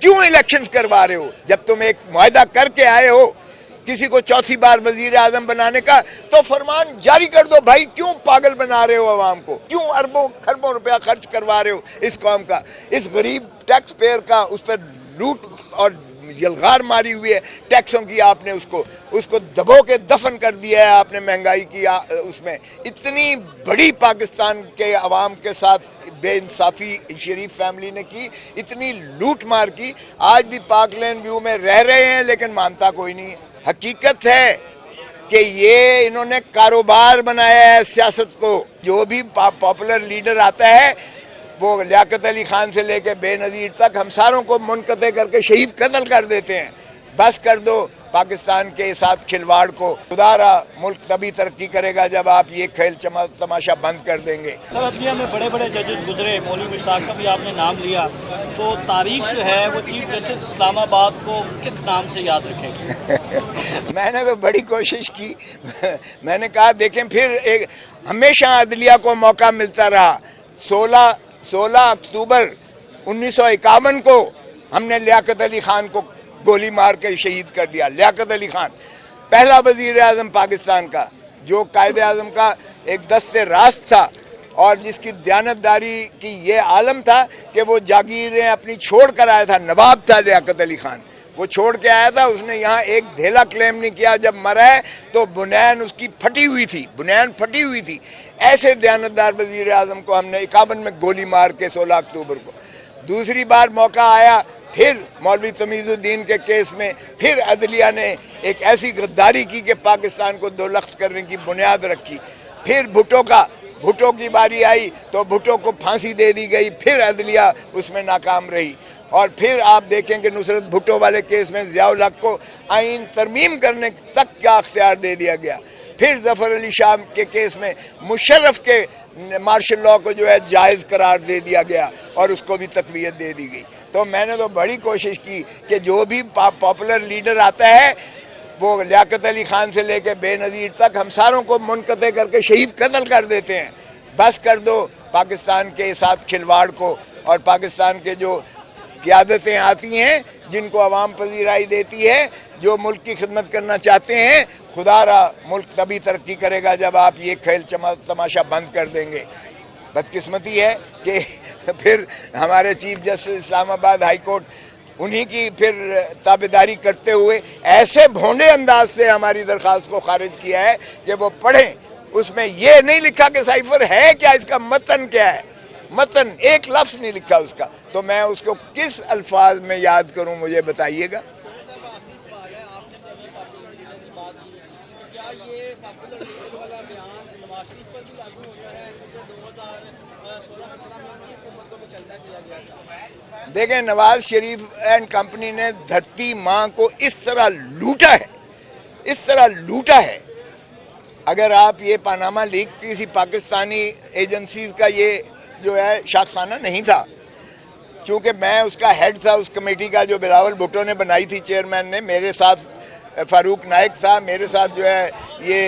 کیوں الیکشنز کروا رہے ہو؟ جب تم ایک معاہدہ کر کے آئے ہو کسی کو چوتھی بار وزیر اعظم بنانے کا تو فرمان جاری کر دو بھائی، کیوں پاگل بنا رہے ہو عوام کو؟ کیوں اربوں خربوں روپیہ خرچ کروا رہے ہو اس قوم کا، اس غریب ٹیکس پیئر کا؟ اس پر لوٹ اور یلغار ماری ہوئی ہے ٹیکسوں کی، آپ نے اس کو دبو کے دفن کر دیا ہے آپ نے مہنگائی کی اس میں۔ اتنی بڑی پاکستان کے عوام کے ساتھ بے انصافی شریف فیملی نے کی، اتنی لوٹ مار کی، آج بھی پاک لین ویو میں رہ رہے ہیں لیکن مانتا کوئی نہیں ہے۔ حقیقت ہے کہ یہ انہوں نے کاروبار بنایا ہے سیاست کو۔ جو بھی پاپولر لیڈر آتا ہے وہ لیاقت علی خان سے لے کے بے نظیر تک ہم ساروں کو منقطع کر کے شہید قتل کر دیتے ہیں۔ بس کر دو پاکستان کے ساتھ کھلواڑ کو، خدا را ملک تبھی ترقی کرے گا جب آپ یہ کھیل تماشا بند کر دیں گے۔ سر عدلیہ میں بڑے بڑے ججز گزرے، مولوی مشتاق کا بھی آپ نے نام لیا، تو تاریخ جو ہے وہ چیف جسٹس اسلام آباد کو کس نام سے یاد رکھے گی؟ میں نے تو بڑی کوشش کی، میں نے کہا دیکھیں پھر ہمیشہ عدلیہ کو موقع ملتا رہا۔ 16 اکتوبر 1951 کو ہم نے لیاقت علی خان کو گولی مار کے شہید کر دیا۔ لیاقت علی خان پہلا وزیر اعظم پاکستان کا، جو قائد اعظم کا ایک دست راست تھا اور جس کی دیانتداری کی یہ عالم تھا کہ وہ جاگیریں اپنی چھوڑ کر آیا تھا۔ نواب تھا لیاقت علی خان، وہ چھوڑ کے آیا تھا، اس نے یہاں ایک دھیلا کلیم نہیں کیا۔ جب مرا ہے تو بنیان اس کی پھٹی ہوئی تھی۔ ایسے دیانتدار وزیر اعظم کو ہم نے 51 میں گولی مار کے 16 اکتوبر کو۔ دوسری بار موقع آیا پھر مولوی تمیز الدین کے کیس میں، پھر عدلیہ نے ایک ایسی غداری کی کہ پاکستان کو 2 لخت کرنے کی بنیاد رکھی۔ پھر بھٹو کی باری آئی تو بھٹو کو پھانسی دے دی گئی، پھر عدلیہ اس میں ناکام رہی۔ اور پھر آپ دیکھیں کہ نصرت بھٹو والے کیس میں ضیاء الحق کو آئین ترمیم کرنے تک کا اختیار دے دیا گیا۔ پھر ظفر علی شاہ کے کیس میں مشرف کے مارشل لاء کو جو ہے جائز قرار دے دیا گیا اور اس کو بھی تقویت دے دی گئی۔ تو میں نے تو بڑی کوشش کی کہ جو بھی پاپولر لیڈر آتا ہے وہ لیاقت علی خان سے لے کے بے نظیر تک ہم ساروں کو منقطع کر کے شہید قتل کر دیتے ہیں۔ بس کر دو پاکستان کے ساتھ کھلواڑ کو، اور پاکستان کے جو قیادتیں آتی ہیں جن کو عوام پذیرائی دیتی ہے، جو ملک کی خدمت کرنا چاہتے ہیں، خدا را ملک تبھی ترقی کرے گا جب آپ یہ کھیل تماشا بند کر دیں گے۔ بدقسمتی ہے کہ پھر ہمارے چیف جسٹس اسلام آباد ہائی کورٹ انہی کی پھر تابعداری کرتے ہوئے ایسے بھونڈے انداز سے ہماری درخواست کو خارج کیا ہے کہ وہ پڑھیں، اس میں یہ نہیں لکھا کہ سائفر ہے کیا، اس کا متن کیا ہے، متن ایک لفظ نہیں لکھا اس کا، تو میں اس کو کس الفاظ میں یاد کروں، مجھے بتائیے گا۔ دیکھیں نواز شریف اینڈ کمپنی نے دھرتی ماں کو اس طرح لوٹا ہے۔ اگر آپ یہ پاناما لیک کسی پاکستانی ایجنسیز کا یہ جو ہے شاخسانہ نہیں تھا، چونکہ میں اس کا ہیڈ تھا اس کمیٹی کا جو بلاول بھٹو نے بنائی تھی، چیئرمین نے، میرے ساتھ فاروق نائک تھا، میرے ساتھ جو ہے یہ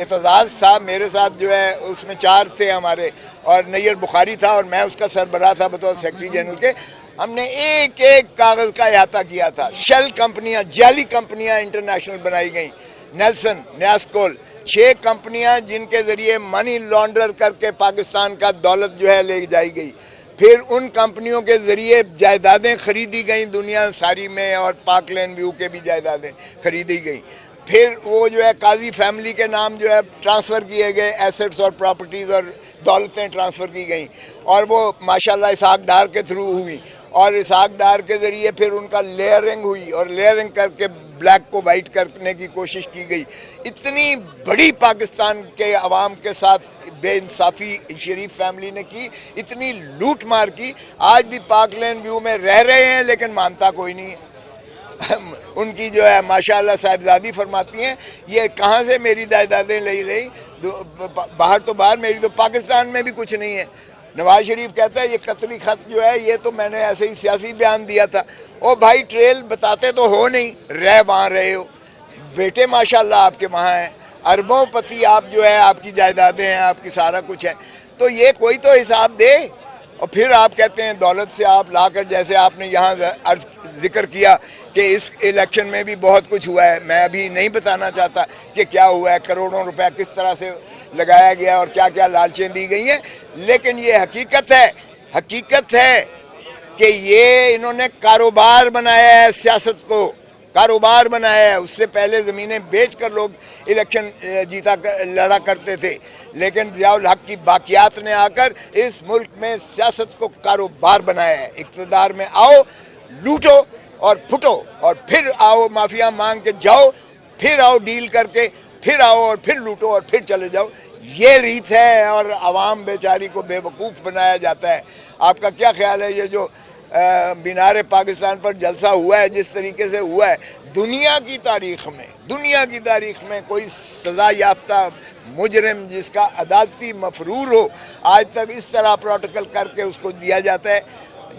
اعتزاز تھا، میرے ساتھ جو ہے اس میں 4 تھے ہمارے، اور نیر بخاری تھا، اور میں اس کا سربراہ تھا بطور سیکرٹری جنرل کے۔ ہم نے ایک کاغذ کا احاطہ کیا تھا۔ شیل کمپنیاں، جعلی کمپنیاں انٹرنیشنل بنائی گئیں، نیلسن، نیاسکول، 6 کمپنیاں جن کے ذریعے منی لانڈر کر کے پاکستان کا دولت جو ہے لے جائی گئی۔ پھر ان کمپنیوں کے ذریعے جائیدادیں خریدی گئیں دنیا ساری میں، اور پاک لین ویو کے بھی جائیدادیں خریدی گئیں۔ پھر وہ جو ہے قاضی فیملی کے نام جو ہے ٹرانسفر کیے گئے، ایسٹس اور پراپرٹیز اور دولتیں ٹرانسفر کی گئیں، اور وہ ماشاءاللہ اسحاق ڈار کے تھرو ہوئی، اور اسحاق ڈار کے ذریعے پھر ان کا لیئرنگ ہوئی، اور لیئرنگ کر کے بلیک کو وائٹ کرنے کی کوشش کی گئی۔ اتنی بڑی پاکستان کے عوام کے ساتھ بے انصافی شریف فیملی نے کی، اتنی لوٹ مار کی، آج بھی پاک لین ویو میں رہ رہے ہیں لیکن مانتا کوئی نہیں ہے۔ ان کی جو ہے ماشاءاللہ صاحبزادی فرماتی ہیں یہ کہاں سے میری جائیدادیں لئی باہر تو باہر، میری تو پاکستان میں بھی کچھ نہیں ہے۔ نواز شریف کہتا ہے یہ قتلی خط جو ہے یہ تو میں نے ایسے ہی سیاسی بیان دیا تھا۔ او بھائی ٹریل بتاتے تو ہو نہیں، وہاں رہے ہو، بیٹے ماشاءاللہ آپ کے وہاں ہیں، اربوں پتی آپ جو ہے، آپ کی جائیدادیں ہیں، آپ کی سارا کچھ ہے، تو یہ کوئی تو حساب دے۔ اور پھر آپ کہتے ہیں دولت سے آپ لا کر, جیسے آپ نے یہاں ذکر کیا کہ اس الیکشن میں بھی بہت کچھ ہوا ہے. میں ابھی نہیں بتانا چاہتا کہ کیا ہوا ہے, کروڑوں روپے کس طرح سے لگایا گیا اور کیا کیا لالچیں دی گئی ہیں, لیکن یہ حقیقت ہے کہ یہ انہوں نے کاروبار بنایا ہے, سیاست کو کاروبار بنایا ہے. اس سے پہلے زمینیں بیچ کر لوگ الیکشن لڑا کرتے تھے, لیکن ضیاء الحق کی باقیات نے آ کر اس ملک میں سیاست کو کاروبار بنایا ہے. اقتدار میں آؤ, لوٹو اور پھٹو, اور پھر آؤ مافیا مانگ کے جاؤ, پھر آؤ ڈیل کر کے, پھر آؤ اور پھر لوٹو اور پھر چلے جاؤ. یہ ریت ہے, اور عوام بیچاری کو بے وقوف بنایا جاتا ہے. آپ کا کیا خیال ہے یہ جو مینار پاکستان پر جلسہ ہوا ہے, جس طریقے سے ہوا ہے, دنیا کی تاریخ میں کوئی سزا یافتہ مجرم جس کا عدالتی مفرور ہو, آج تک اس طرح پروٹوکول کر کے اس کو دیا جاتا ہے.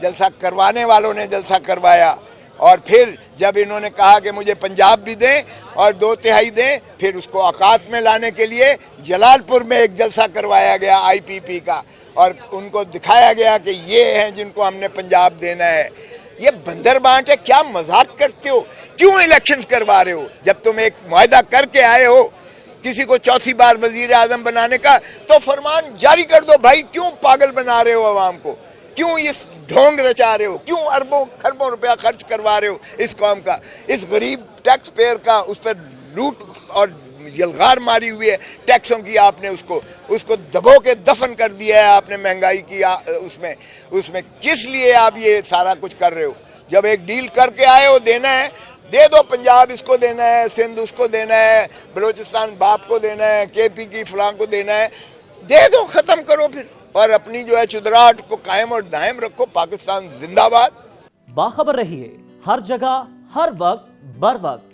جلسہ کروانے والوں نے جلسہ کروایا, اور پھر جب انہوں نے کہا کہ مجھے پنجاب بھی دیں اور 2/3 دیں, پھر اس کو اوقات میں لانے کے لیے جلال پور میں ایک جلسہ کروایا گیا IPP کا, اور ان کو دکھایا گیا کہ یہ ہیں جن کو ہم نے پنجاب دینا ہے. یہ بندر بانٹ ہے, کیا مذاق کرتے ہو؟ کیوں الیکشنز کروا رہے ہو؟ جب تم ایک معاہدہ کر کے آئے ہو کسی کو 4تھی بار وزیر اعظم بنانے کا, تو فرمان جاری کر دو بھائی. کیوں پاگل بنا رہے ہو عوام کو؟ کیوں اس ڈھونگ رچا رہے ہو؟ کیوں اربوں خربوں روپیہ خرچ کروا رہے ہو اس قوم کا, اس غریب ٹیکس پیئر کا؟ اس پر لوٹ اور یلغار ماری ہوئی ہے ٹیکسوں کی. آپ نے اس کو دبو کے دفن کر دیا ہے آپ نے مہنگائی کی. اس میں کس لیے آپ یہ سارا کچھ کر رہے ہو؟ جب ایک ڈیل کر کے آئے ہو, دینا ہے دے دو. پنجاب اس کو دینا ہے, سندھ اس کو دینا ہے, بلوچستان باپ کو دینا ہے, KP کی فلاں کو دینا ہے, دے دو, ختم کرو پھر, اور اپنی جو ہے چدراہٹ کو قائم اور دائم رکھو. پاکستان زندہ باد. باخبر رہیے ہر جگہ ہر وقت بر وقت.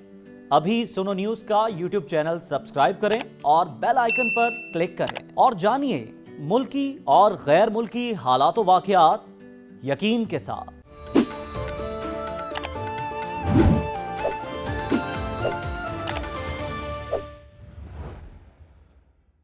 ابھی سنو نیوز کا YouTube چینل سبسکرائب کریں اور بیل آئیکن پر کلک کریں, اور جانیے ملکی اور غیر ملکی حالات و واقعات یقین کے ساتھ.